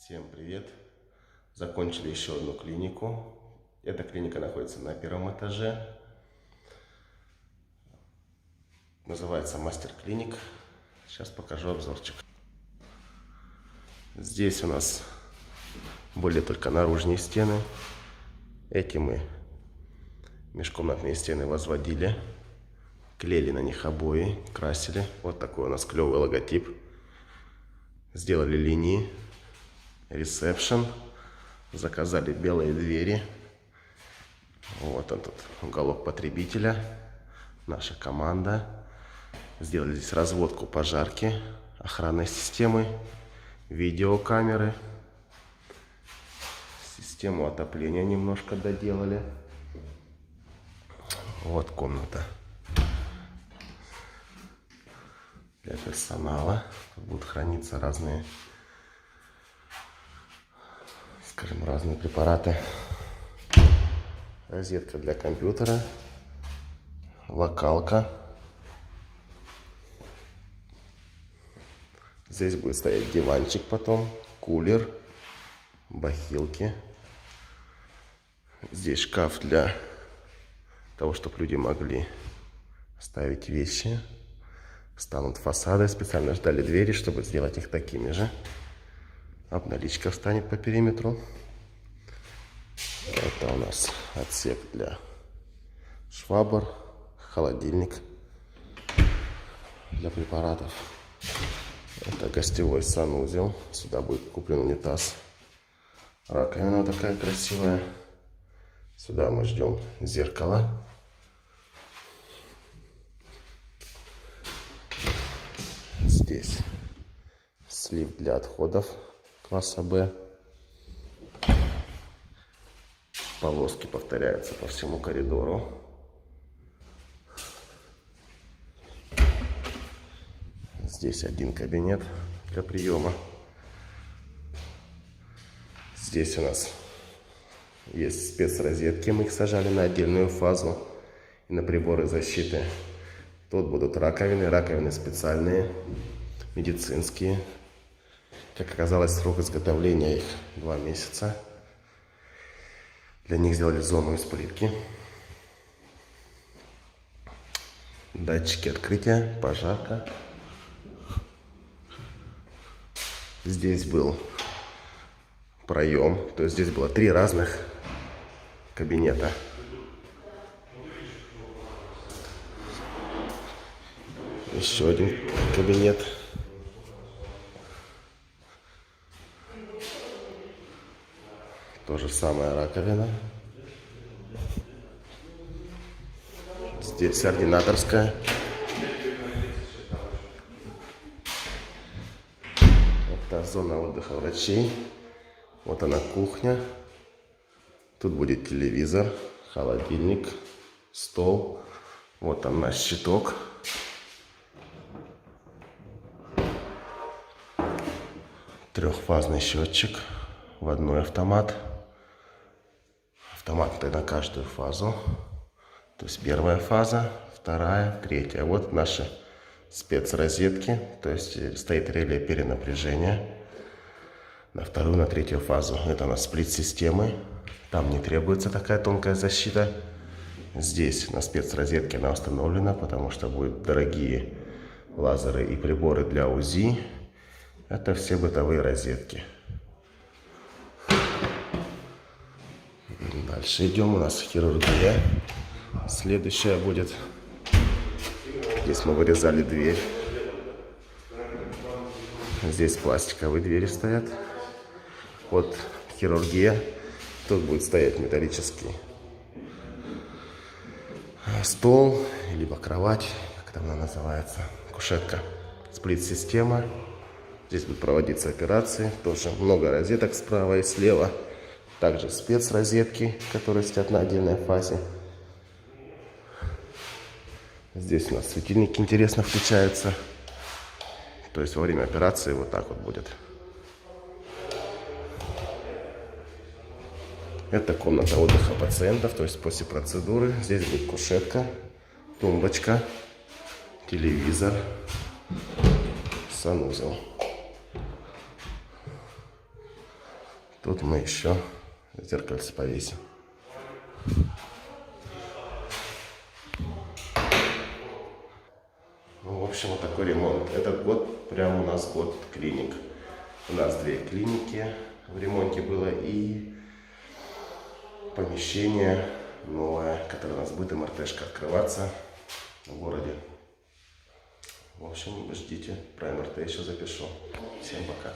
Всем привет! Закончили еще одну клинику. Эта клиника находится на первом этаже. Называется Мастер Клиник. Сейчас покажу обзорчик. Здесь у нас были только наружные стены. Эти мы межкомнатные стены возводили. Клеили на них обои, красили. Вот такой у нас клевый логотип. Сделали линии. Ресепшн. Заказали белые двери. Вот он тут, уголок потребителя. Наша команда. Сделали здесь разводку пожарки, охранной системы, видеокамеры. Систему отопления немножко доделали. Вот комната для персонала. Тут будут храниться разные, скажем, разные препараты. Розетка для компьютера, локалка. Здесь будет стоять диванчик потом, кулер, бахилки. Здесь шкаф для того, чтобы люди могли ставить вещи. Станут фасады, специально ждали двери, чтобы сделать их такими же. Обналичка встанет по периметру. Это у нас отсек для швабр, холодильник для препаратов. Это гостевой санузел. Сюда будет куплен унитаз. Раковина такая красивая. Сюда мы ждем зеркало. Здесь слив для отходов класса Б. Полоски повторяются по всему коридору. Здесь один кабинет для приема. Здесь у нас есть спецрозетки. Мы их сажали на отдельную фазу и на приборы защиты. Тут будут раковины. Раковины специальные, медицинские. Как оказалось, срок изготовления их 2 месяца. Для них сделали зону из плитки. Датчики открытия, пожарка. Здесь был проем, то есть здесь было 3 разных кабинета. Еще один кабинет. То же самое раковина. Здесь ординаторская. Это зона отдыха врачей. Вот она кухня. Тут будет телевизор, холодильник, стол. Вот там наш щиток. Трехфазный счетчик. Вводной автомат. Автомат на каждую фазу. То есть первая фаза, вторая, третья. Вот наши спецрозетки. То есть стоит реле перенапряжения. На вторую, на третью фазу. Это у нас сплит-системы. Там не требуется такая тонкая защита. Здесь на спецрозетке она установлена, потому что будут дорогие лазеры и приборы для УЗИ. Это все бытовые розетки. Дальше идем, у нас хирургия. Следующая будет. Здесь мы вырезали дверь. Здесь пластиковые двери стоят. Вот хирургия. Тут будет стоять металлический стол, либо кровать, как там она называется, кушетка. Сплит-система. Здесь будут проводиться операции. Тоже много розеток справа и слева. Также спецрозетки, которые стоят на отдельной фазе. Здесь у нас светильники интересно включаются. То есть во время операции вот так вот будет. Это комната отдыха пациентов. То есть после процедуры здесь будет кушетка, тумбочка, телевизор, санузел. Тут мы еще зеркальце повесим. Ну, в общем, вот такой ремонт. Этот год прям у нас год клиник. У нас 2 клиники в ремонте было и помещение новое, которое у нас будет МРТшка открываться в городе. В общем, ждите, про МРТ еще запишу. Всем пока.